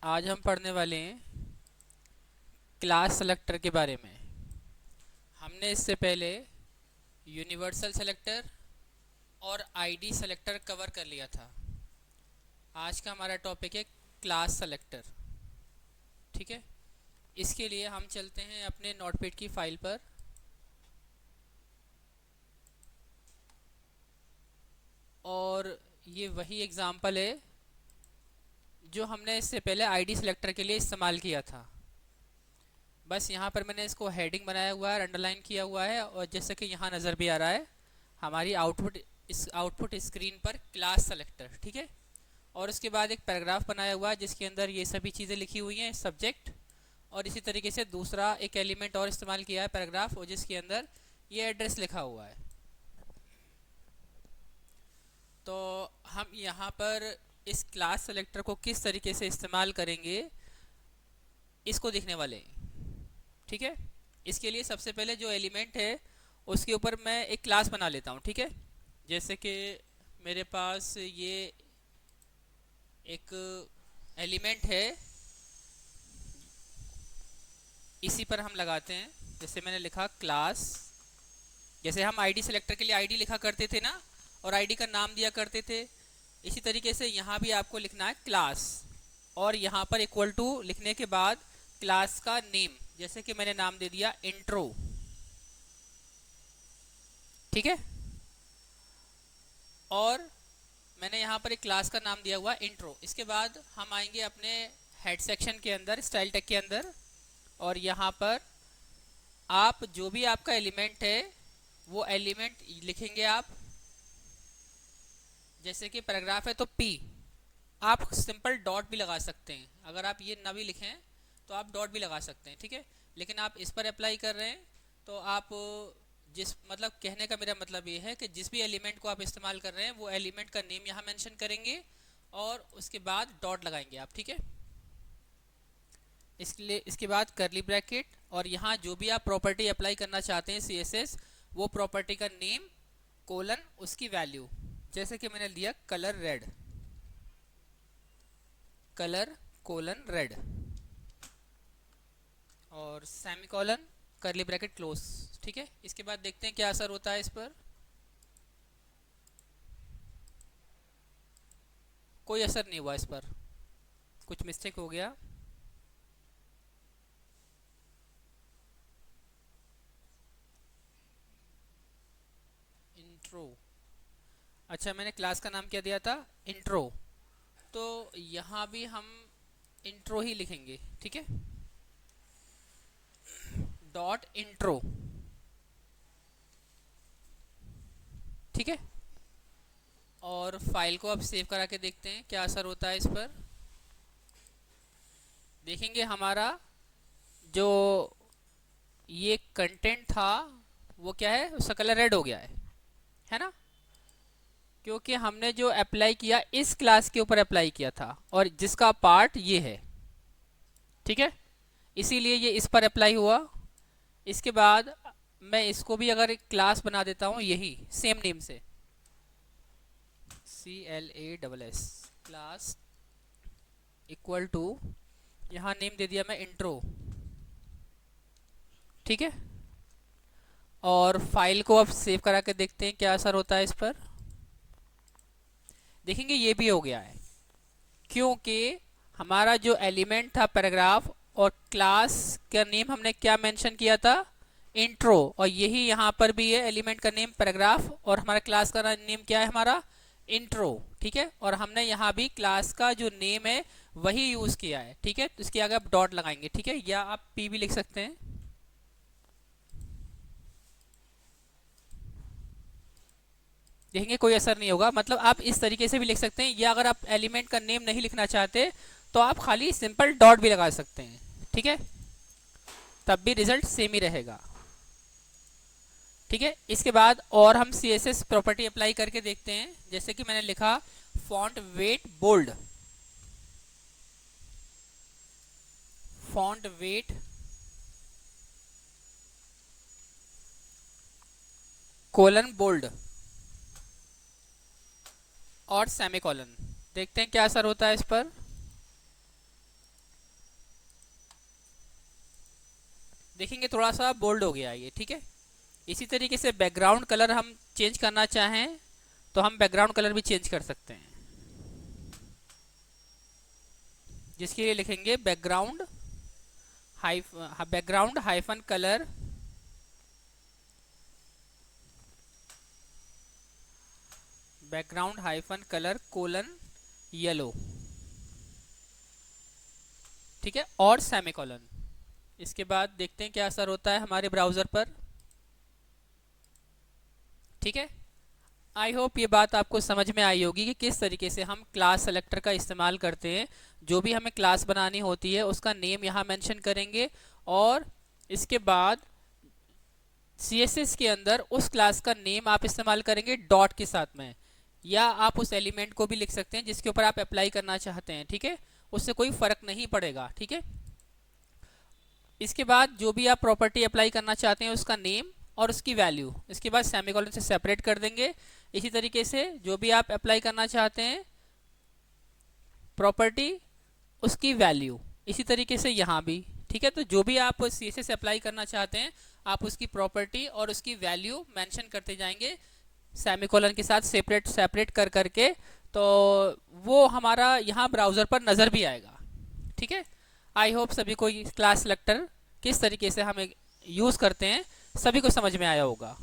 आज हम पढ़ने वाले हैं क्लास सेलेक्टर के बारे में। हमने इससे पहले यूनिवर्सल सेलेक्टर और आईडी सेलेक्टर कवर कर लिया था। आज का हमारा टॉपिक है क्लास सेलेक्टर। ठीक है, इसके लिए हम चलते हैं अपने नोटपैड की फाइल पर और ये वही एग्जाम्पल है जो हमने इससे पहले आईडी सेलेक्टर के लिए इस्तेमाल किया था। बस यहाँ पर मैंने इसको हेडिंग बनाया हुआ है, अंडरलाइन किया हुआ है, और जैसे कि यहाँ नज़र भी आ रहा है हमारी आउटपुट स्क्रीन पर क्लास सेलेक्टर। ठीक है, और उसके बाद एक पैराग्राफ बनाया हुआ है जिसके अंदर ये सभी चीज़ें लिखी हुई हैं, सब्जेक्ट, और इसी तरीके से दूसरा एक एलिमेंट और इस्तेमाल किया है पैराग्राफ, और जिसके अंदर ये एड्रेस लिखा हुआ है। तो हम यहाँ पर इस क्लास सेलेक्टर को किस तरीके से इस्तेमाल करेंगे इसको देखने वाले हैं। ठीक है, इसके लिए सबसे पहले जो एलिमेंट है उसके ऊपर मैं एक क्लास बना लेता हूँ। ठीक है, जैसे कि मेरे पास ये एक एलिमेंट है, इसी पर हम लगाते हैं। जैसे मैंने लिखा क्लास, जैसे हम आईडी सेलेक्टर के लिए आईडी लिखा करते थे ना, और आईडी का नाम दिया करते थे, इसी तरीके से यहाँ भी आपको लिखना है क्लास, और यहाँ पर इक्वल टू लिखने के बाद क्लास का नेम, जैसे कि मैंने नाम दे दिया इंट्रो। ठीक है, और मैंने यहाँ पर एक क्लास का नाम दिया हुआ इंट्रो। इसके बाद हम आएंगे अपने हेड सेक्शन के अंदर, स्टाइल टैग के अंदर, और यहाँ पर आप जो भी आपका एलिमेंट है वो एलिमेंट लिखेंगे आप। जैसे कि पैराग्राफ है तो पी, आप सिंपल डॉट भी लगा सकते हैं। अगर आप ये ना भी लिखें तो आप डॉट भी लगा सकते हैं। ठीक है, लेकिन आप इस पर अप्लाई कर रहे हैं तो आप जिस मतलब कहने का मेरा मतलब ये है कि जिस भी एलिमेंट को आप इस्तेमाल कर रहे हैं वो एलिमेंट का नेम यहाँ मेंशन करेंगे और उसके बाद डॉट लगाएंगे आप। ठीक है, इसके बाद करली ब्रैकेट, और यहाँ जो भी आप प्रॉपर्टी अप्लाई करना चाहते हैं सीएसएस, वो प्रॉपर्टी का नेम कोलन उसकी वैल्यू। जैसे कि मैंने लिया colour red, colour colon red, और सेमीकोलन, करली ब्रैकेट क्लोज। ठीक है, इसके बाद देखते हैं क्या असर होता है इस पर। कोई असर नहीं हुआ इस पर, कुछ मिस्टेक हो गया। इंट्रो, अच्छा मैंने क्लास का नाम क्या दिया था, इंट्रो, तो यहाँ भी हम इंट्रो ही लिखेंगे। ठीक है, डॉट इंट्रो। ठीक है, और फाइल को अब सेव करा के देखते हैं क्या असर होता है इस पर। देखेंगे हमारा जो ये कंटेंट था वो क्या है, उसका कलर रेड हो गया है ना, क्योंकि हमने जो अप्लाई किया इस क्लास के ऊपर अप्लाई किया था और जिसका पार्ट ये है। ठीक है, इसीलिए ये इस पर अप्लाई हुआ। इसके बाद मैं इसको भी अगर एक क्लास बना देता हूँ यही सेम नेम से, CLASS क्लास इक्वल टू, यहाँ नेम दे दिया मैं इंट्रो। ठीक है, और फाइल को अब सेव करा के देखते हैं क्या असर होता है इस पर। देखेंगे ये भी हो गया है, क्योंकि हमारा जो एलिमेंट था पैराग्राफ और क्लास का नेम हमने क्या मेंशन किया था, इंट्रो, और यही यहाँ पर भी है एलिमेंट का नेम पैराग्राफ और हमारा क्लास का नेम क्या है, हमारा इंट्रो। ठीक है, और हमने यहाँ भी क्लास का जो नेम है वही यूज किया है। ठीक है, तो इसके आगे आप डॉट लगाएंगे। ठीक है, या आप पी भी लिख सकते हैं। देखेंगे कोई असर नहीं होगा, मतलब आप इस तरीके से भी लिख सकते हैं, या अगर आप एलिमेंट का नेम नहीं लिखना चाहते तो आप खाली सिंपल डॉट भी लगा सकते हैं। ठीक है, तब भी रिजल्ट सेम ही रहेगा। ठीक है, इसके बाद और हम CSS प्रॉपर्टी अप्लाई करके देखते हैं। जैसे कि मैंने लिखा font weight bold, font weight colon bold और सेमीकोलन। देखते हैं क्या असर होता है इस पर। देखेंगे थोड़ा सा बोल्ड हो गया ये, ठीक है। इसी तरीके से बैकग्राउंड कलर हम चेंज करना चाहें तो हम बैकग्राउंड कलर भी चेंज कर सकते हैं, जिसके लिए लिखेंगे background hyphen colour, background hyphen colour colon yellow, ठीक है, और सेमीकोलन। इसके बाद देखते हैं क्या असर होता है हमारे ब्राउज़र पर, ठीक है। आई होप ये बात आपको समझ में आई होगी कि किस तरीके से हम क्लास सेलेक्टर का इस्तेमाल करते हैं। जो भी हमें क्लास बनानी होती है उसका नेम यहाँ मेंशन करेंगे, और इसके बाद CSS के अंदर उस क्लास का नेम आप इस्तेमाल करेंगे डॉट के साथ में, या आप उस एलिमेंट को भी लिख सकते हैं जिसके ऊपर आप अप्लाई करना चाहते हैं, ठीक है। उससे कोई फ़र्क नहीं पड़ेगा, ठीक है। इसके बाद जो भी आप प्रॉपर्टी अप्लाई करना चाहते हैं उसका नेम और उसकी वैल्यू, इसके बाद सेमीकोलन से सेपरेट कर देंगे। इसी तरीके से जो भी आप अप्लाई करना चाहते हैं प्रॉपर्टी, उसकी वैल्यू, इसी तरीके से यहाँ भी, ठीक है। तो जो भी आप CSS अप्लाई करना चाहते हैं आप उसकी प्रॉपर्टी और उसकी वैल्यू मेंशन करते जाएंगे सेमीकोलन के साथ सेपरेट सेपरेट कर करके, तो वो हमारा यहाँ ब्राउज़र पर नज़र भी आएगा, ठीक है। आई होप सभी को क्लास सेलेक्टर किस तरीके से हम यूज़ करते हैं सभी को समझ में आया होगा।